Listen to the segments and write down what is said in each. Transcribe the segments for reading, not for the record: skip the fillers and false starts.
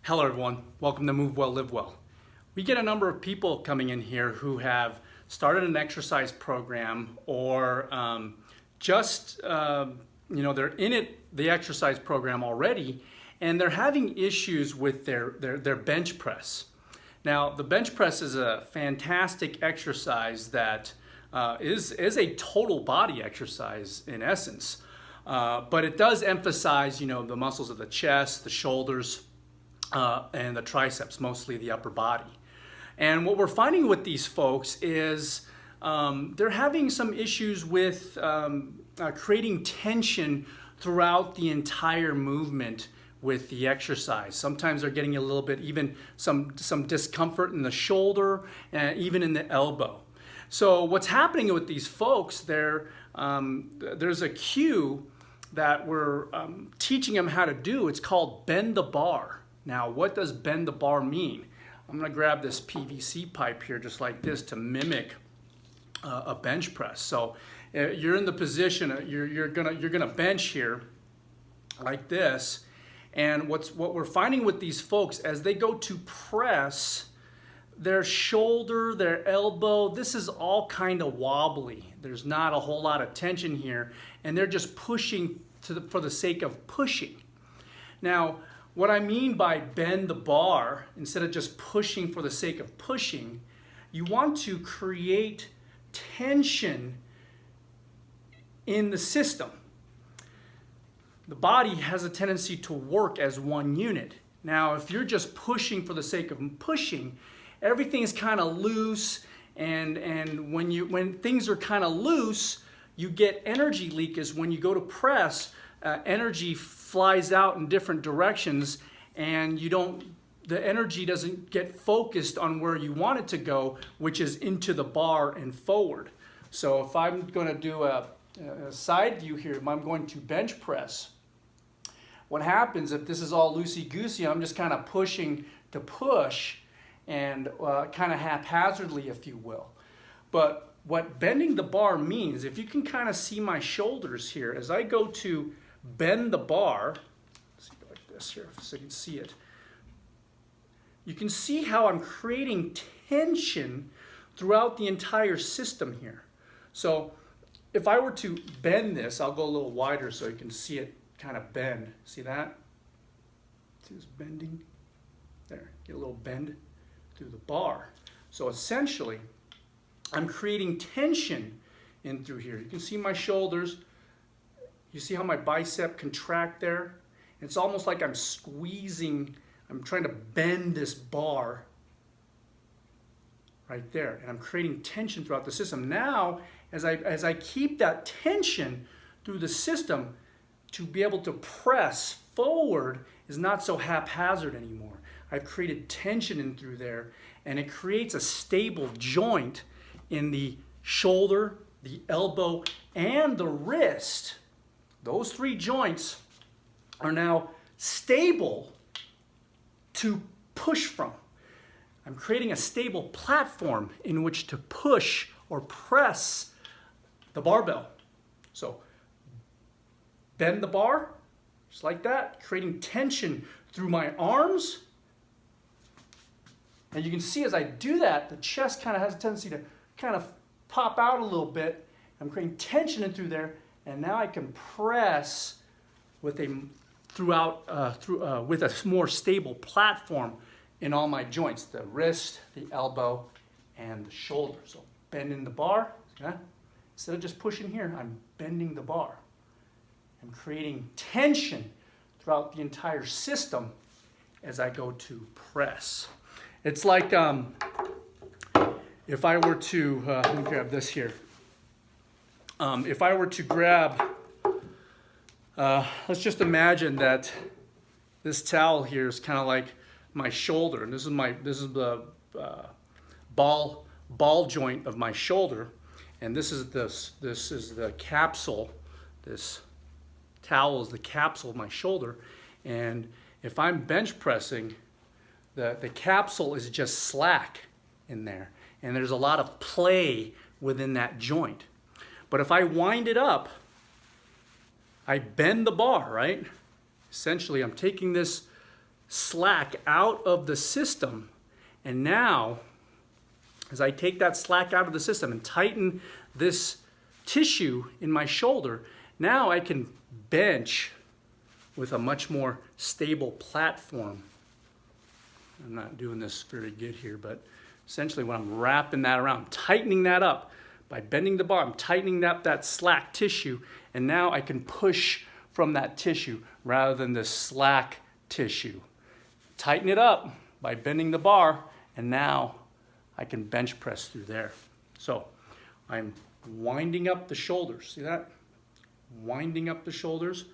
Hello everyone, welcome to Move Well, Live Well. We get a number of people coming in here who have started an exercise program or they're in the exercise program already and they're having issues with their bench press. Now the bench press is a fantastic exercise that is a total body exercise in essence, but it does emphasize the muscles of the chest, the shoulders, and the triceps, mostly the upper body. And what we're finding with these folks is they're having some issues with creating tension throughout the entire movement with the exercise. Sometimes they're getting a little bit, even some discomfort in the shoulder and even in the elbow. So what's happening with these folks, there's a cue that we're teaching them how to do. It's called bend the bar. Now, what does bend the bar mean? I'm going to grab this PVC pipe here just like this to mimic a bench press. So you're in the position, you're gonna bench here like this. And what we're finding with these folks as they go to press, their shoulder, their elbow, this is all kind of wobbly. There's not a whole lot of tension here, and they're just pushing for the sake of pushing. Now, what I mean by bend the bar, instead of just pushing for the sake of pushing, you want to create tension in the system. The body has a tendency to work as one unit. Now, if you're just pushing for the sake of pushing, everything's kind of loose, and when things are kind of loose, you get energy leakage. When you go to press, energy flies out in different directions, and the energy doesn't get focused on where you want it to go, which is into the bar and forward. So if I'm going to do a side view here, I'm going to bench press. What happens if this is all loosey-goosey? I'm just kind of pushing to push and kind of haphazardly, if you will. But what bending the bar means, if you can kind of see my shoulders here, as I go to bend the bar, let's see like this here so you can see it. You can see how I'm creating tension throughout the entire system here. So if I were to bend this, I'll go a little wider so you can see it kind of bend. See that? See this bending? There, get a little bend through the bar. So essentially, I'm creating tension in through here. You can see my shoulders. You see how my bicep contract there? It's almost like I'm squeezing, I'm trying to bend this bar right there. And I'm creating tension throughout the system. Now, as I keep that tension through the system, to be able to press forward is not so haphazard anymore. I've created tension in through there, and it creates a stable joint in the shoulder, the elbow, and the wrist. Those three joints are now stable to push from. I'm creating a stable platform in which to push or press the barbell. So bend the bar, just like that, creating tension through my arms. And you can see as I do that, the chest kind of has a tendency to kind of pop out a little bit. I'm creating tension in through there, and now I can press with a more stable platform in all my joints, the wrist, the elbow, and the shoulder. So bending the bar, instead of just pushing here, I'm bending the bar. I'm creating tension throughout the entire system as I go to press. It's like if I were to, let me grab this here. If I were to grab, let's just imagine that this towel here is kind of like my shoulder, and this is the ball joint of my shoulder, and this is the capsule. This towel is the capsule of my shoulder, and if I'm bench pressing, the capsule is just slack in there, and there's a lot of play within that joint. But if I wind it up, I bend the bar, right? Essentially, I'm taking this slack out of the system. And now, as I take that slack out of the system and tighten this tissue in my shoulder, now I can bench with a much more stable platform. I'm not doing this very good here, but essentially when I'm wrapping that around, tightening that up by bending the bar, I'm tightening up that slack tissue, and now I can push from that tissue rather than the slack tissue. Tighten it up by bending the bar, and now I can bench press through there. So I'm winding up the shoulders. See that? Winding up the shoulders.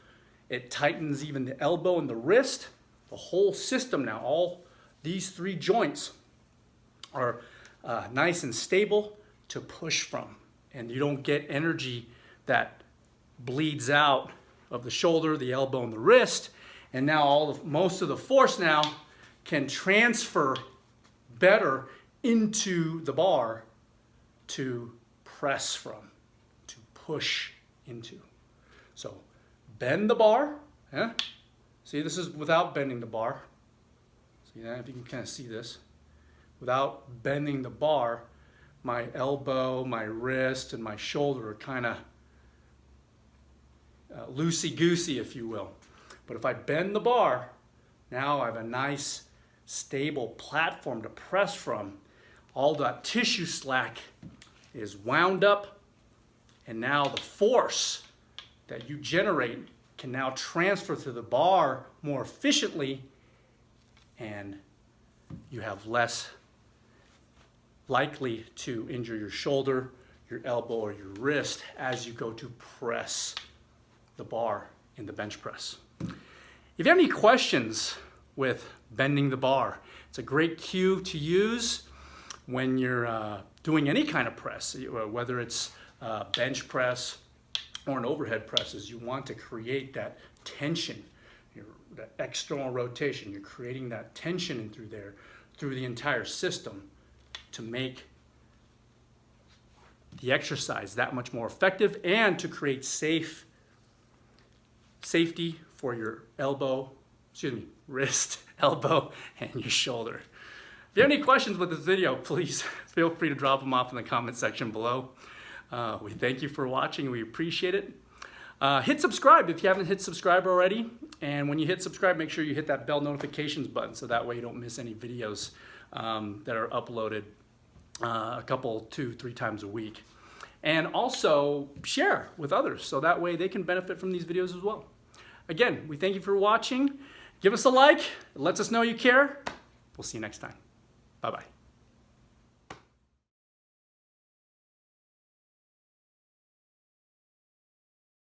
It tightens even the elbow and the wrist. The whole system now, all these three joints are nice and stable to push from. And you don't get energy that bleeds out of the shoulder, the elbow, and the wrist. And now most of the force now can transfer better into the bar to press from, to push into. So bend the bar. Yeah? See, this is without bending the bar. See that? If you can kind of see this. Without bending the bar, my elbow, my wrist, and my shoulder are kind of loosey-goosey, if you will. But if I bend the bar, now I have a nice, stable platform to press from. All that tissue slack is wound up, and now the force that you generate can now transfer to the bar more efficiently, and you have less likely to injure your shoulder, your elbow, or your wrist as you go to press the bar in the bench press. If you have any questions with bending the bar, it's a great cue to use when you're doing any kind of press, whether it's bench press or an overhead press. Is you want to create that tension, that external rotation. You're creating that tension in through there, through the entire system, to make the exercise that much more effective and to create safety for your wrist, elbow, and your shoulder. If you have any questions with this video, please feel free to drop them off in the comment section below. We thank you for watching. We appreciate it. Hit subscribe if you haven't hit subscribe already. And when you hit subscribe, make sure you hit that bell notifications button so that way you don't miss any videos that are uploaded a couple, 2-3 times a week. And also share with others so that way they can benefit from these videos as well. Again, we thank you for watching. Give us a like. It lets us know you care. We'll see you next time. Bye-bye.